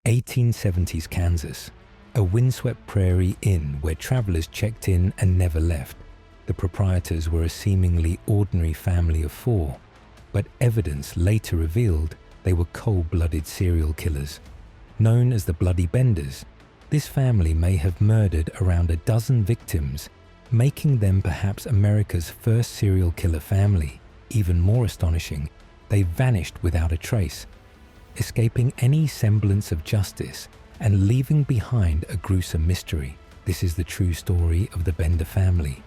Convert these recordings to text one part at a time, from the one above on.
1870's Kansas, a windswept prairie inn where travelers checked in and never left. The proprietors were a seemingly ordinary family of 4, but evidence later revealed they were cold-blooded serial killers. Known as the Bloody Benders, this family may have murdered around a dozen victims, making them perhaps America's first serial killer family. Even more astonishing, they vanished without a trace, escaping any semblance of justice and leaving behind a gruesome mystery. This is the true story of the Bender family,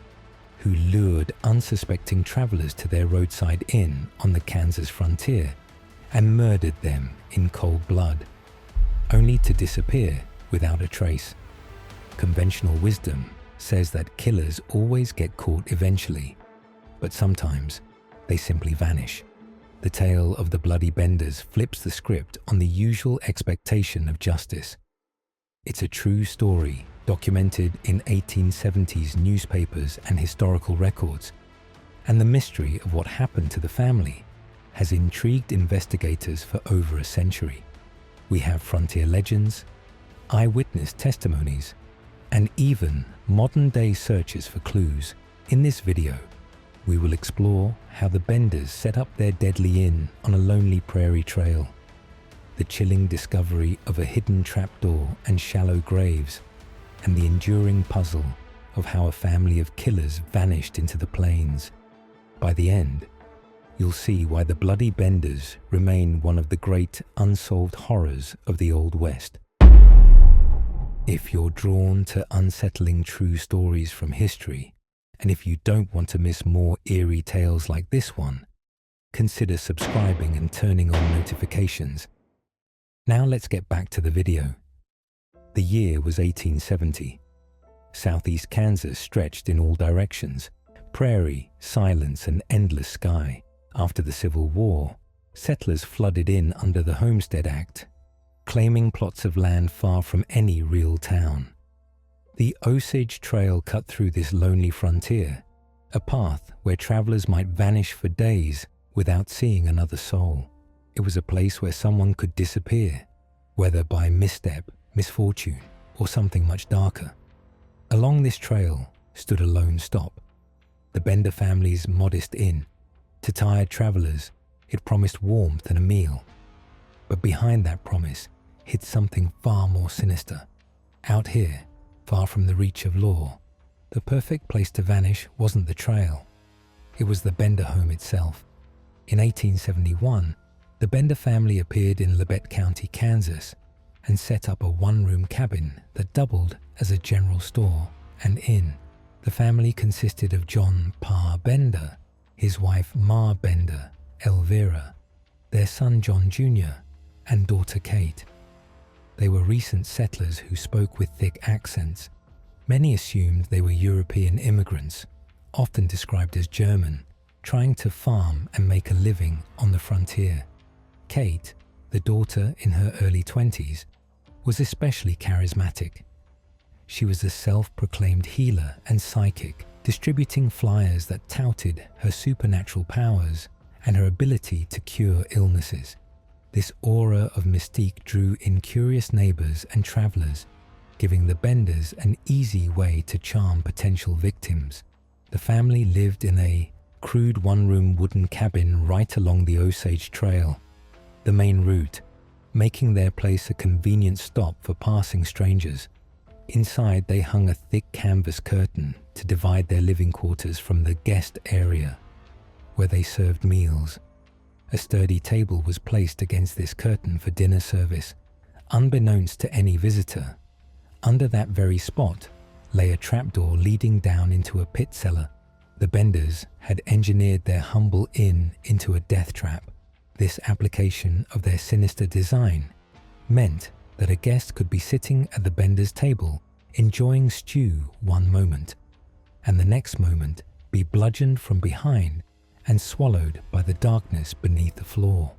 who lured unsuspecting travelers to their roadside inn on the Kansas frontier and murdered them in cold blood, only to disappear without a trace. Conventional wisdom says that killers always get caught eventually, but sometimes they simply vanish. The tale of the Bloody Benders flips the script on the usual expectation of justice. It's a true story documented in 1870s newspapers and historical records, and the mystery of what happened to the family has intrigued investigators for over a century. We have frontier legends, eyewitness testimonies, and even modern-day searches for clues. In this video, we will explore how the Benders set up their deadly inn on a lonely prairie trail, the chilling discovery of a hidden trapdoor and shallow graves, and the enduring puzzle of how a family of killers vanished into the plains. By the end, you'll see why the Bloody Benders remain one of the great unsolved horrors of the Old West. If you're drawn to unsettling true stories from history, and if you don't want to miss more eerie tales like this one, consider subscribing and turning on notifications. Now let's get back to the video. The year was 1870. Southeast Kansas stretched in all directions. Prairie, silence, and endless sky. After the Civil War, settlers flooded in under the Homestead Act, claiming plots of land far from any real town. The Osage Trail cut through this lonely frontier, a path where travelers might vanish for days without seeing another soul. It was a place where someone could disappear, whether by misstep, misfortune, or something much darker. Along this trail stood a lone stop, the Bender family's modest inn. To tired travelers, it promised warmth and a meal. But behind that promise hid something far more sinister. Out here, far from the reach of law, the perfect place to vanish wasn't the trail. It was the Bender home itself. In 1871, the Bender family appeared in Labette County, Kansas, and set up a one-room cabin that doubled as a general store and inn. The family consisted of John Pa Bender, his wife Ma Bender, Elvira, their son John Jr., and daughter Kate. They were recent settlers who spoke with thick accents. Many assumed they were European immigrants, often described as German, trying to farm and make a living on the frontier. Kate, the daughter in her early 20s, was especially charismatic. She was a self-proclaimed healer and psychic, distributing flyers that touted her supernatural powers and her ability to cure illnesses. This aura of mystique drew in curious neighbors and travelers, giving the Benders an easy way to charm potential victims. The family lived in a crude one-room wooden cabin right along the Osage Trail, the main route, making their place a convenient stop for passing strangers. Inside, they hung a thick canvas curtain to divide their living quarters from the guest area, where they served meals. A sturdy table was placed against this curtain for dinner service, unbeknownst to any visitor. Under that very spot lay a trapdoor leading down into a pit cellar. The Benders had engineered their humble inn into a death trap. This application of their sinister design meant that a guest could be sitting at the Benders' table enjoying stew one moment, and the next moment be bludgeoned from behind and swallowed by the darkness beneath the floor.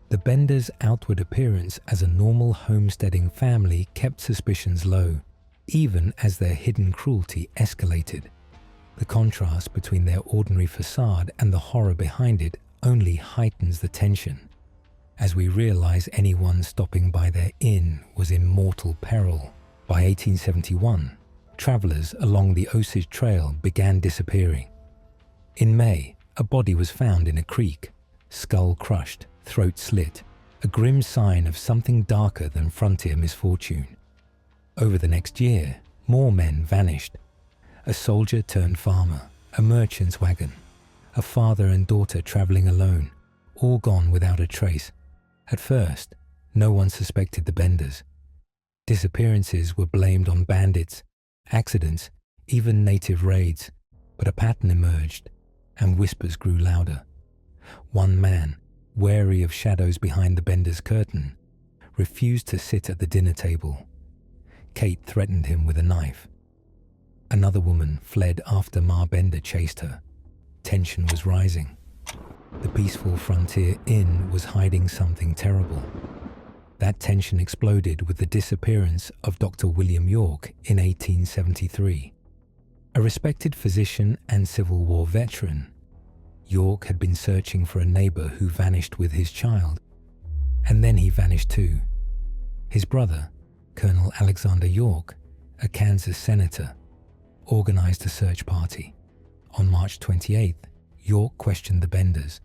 The Benders' outward appearance as a normal homesteading family kept suspicions low, even as their hidden cruelty escalated. The contrast between their ordinary facade and the horror behind it only heightens the tension. as we realize anyone stopping by their inn was in mortal peril. By 1871, travelers along the Osage Trail began disappearing. In May, a body was found in a creek, skull crushed, throat slit, a grim sign of something darker than frontier misfortune. Over the next year, more men vanished. A soldier turned farmer, a merchant's wagon, a father and daughter traveling alone, all gone without a trace. At first, no one suspected the Benders. Disappearances were blamed on bandits, accidents, even native raids, but a pattern emerged, and whispers grew louder. One man, wary of shadows behind the Benders' curtain, refused to sit at the dinner table. Kate threatened him with a knife. Another woman fled after Ma Bender chased her. Tension was rising. The peaceful frontier inn was hiding something terrible. That tension exploded with the disappearance of Dr. William York in 1873. A respected physician and Civil War veteran, York had been searching for a neighbor who vanished with his child. And then he vanished too. His brother, Colonel Alexander York, a Kansas senator, organized a search party. On March 28th, York questioned the Benders.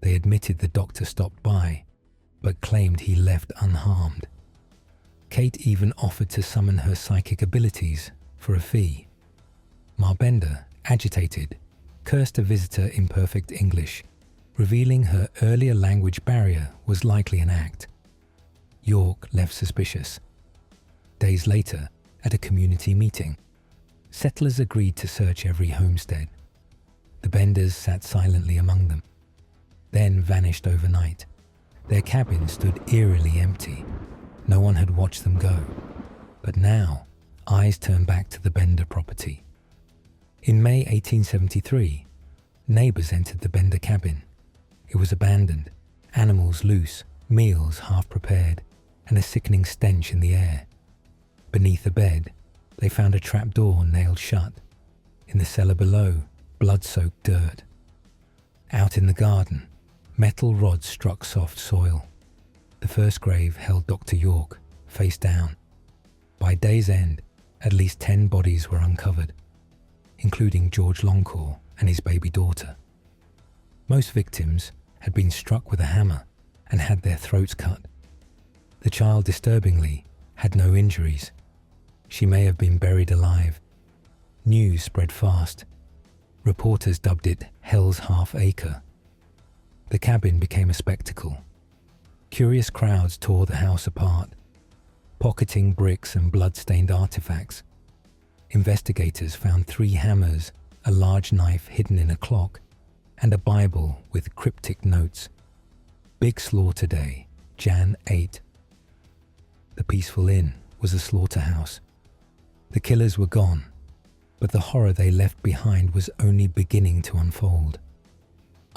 They admitted the doctor stopped by, but claimed he left unharmed. Kate even offered to summon her psychic abilities for a fee. Ma Bender, agitated, cursed a visitor in perfect English, revealing her earlier language barrier was likely an act. York left suspicious. Days later, at a community meeting, settlers agreed to search every homestead. The Benders sat silently among them, then vanished overnight. Their cabin stood eerily empty. No one had watched them go. But now, eyes turned back to the Bender property. In May 1873, neighbors entered the Bender cabin. It was abandoned, animals loose, meals half prepared, and a sickening stench in the air. Beneath a bed, they found a trapdoor nailed shut. In the cellar below, blood-soaked dirt. Out in the garden, metal rods struck soft soil. The first grave held Dr. York, face down. By day's end, at least 10 bodies were uncovered, including George Longcore and his baby daughter. Most victims had been struck with a hammer and had their throats cut. The child, disturbingly, had no injuries. She may have been buried alive. News spread fast. Reporters dubbed it Hell's Half Acre. The cabin became a spectacle. Curious crowds tore the house apart, pocketing bricks and blood-stained artifacts. Investigators found 3 hammers, a large knife hidden in a clock, and a Bible with cryptic notes. Big Slaughter Day, Jan 8. The peaceful inn was a slaughterhouse. The killers were gone, but the horror they left behind was only beginning to unfold.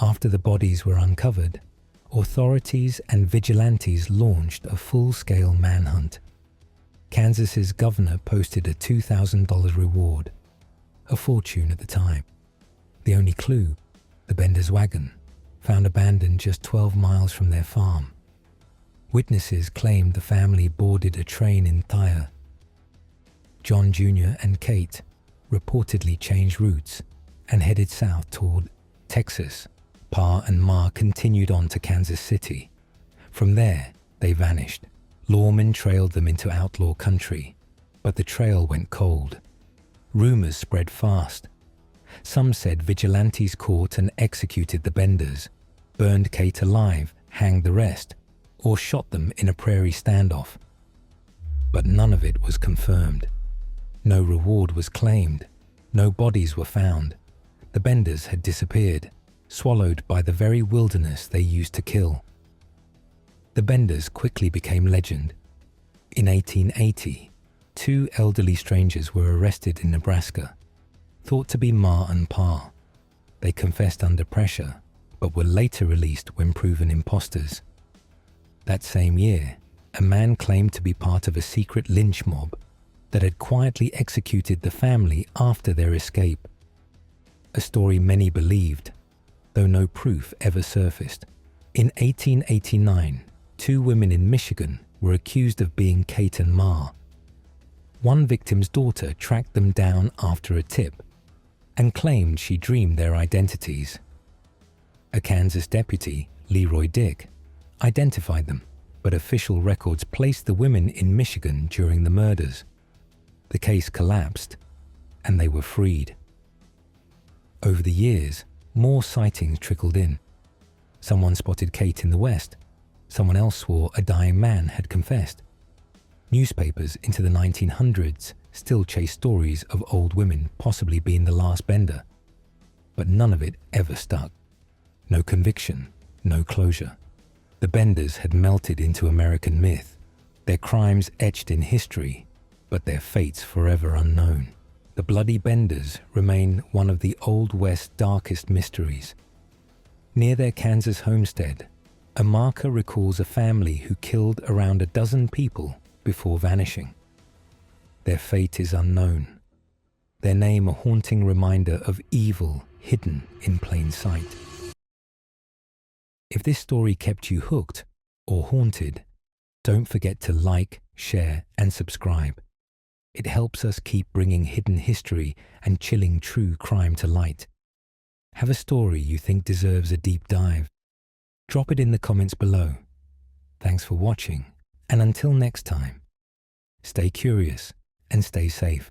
After the bodies were uncovered, authorities and vigilantes launched a full-scale manhunt. Kansas's governor posted a $2,000 reward, a fortune at the time. The only clue, the Benders' wagon, found abandoned just 12 miles from their farm. Witnesses claimed the family boarded a train in Thayer. John Jr. and Kate reportedly changed routes and headed south toward Texas. Pa and Ma continued on to Kansas City. From there, they vanished. Lawmen trailed them into outlaw country, but the trail went cold. Rumors spread fast. Some said vigilantes caught and executed the Benders, burned Kate alive, hanged the rest, or shot them in a prairie standoff. But none of it was confirmed. No reward was claimed. No bodies were found. The Benders had disappeared, swallowed by the very wilderness they used to kill. The Benders quickly became legend. In 1880, 2 elderly strangers were arrested in Nebraska, thought to be Ma and Pa. They confessed under pressure, but were later released when proven imposters. That same year, a man claimed to be part of a secret lynch mob that had quietly executed the family after their escape. A story many believed, though no proof ever surfaced. In 1889, two women in Michigan were accused of being Kate and Ma. One victim's daughter tracked them down after a tip and claimed she dreamed their identities. A Kansas deputy, Leroy Dick, identified them, but official records placed the women in Michigan during the murders. The case collapsed, and they were freed. Over the years, more sightings trickled in. Someone spotted Kate in the West. Someone else swore a dying man had confessed. Newspapers into the 1900s still chased stories of old women possibly being the last bender. But none of it ever stuck. No conviction, no closure. The benders had melted into American myth, their crimes etched in history, but their fates forever unknown. The Bloody Benders remain one of the Old West's darkest mysteries. Near their Kansas homestead, a marker recalls a family who killed around a dozen people before vanishing. Their fate is unknown, their name a haunting reminder of evil hidden in plain sight. If this story kept you hooked or haunted, don't forget to like, share, and subscribe. It helps us keep bringing hidden history and chilling true crime to light. Have a story you think deserves a deep dive? Drop it in the comments below. Thanks for watching, and until next time, stay curious and stay safe.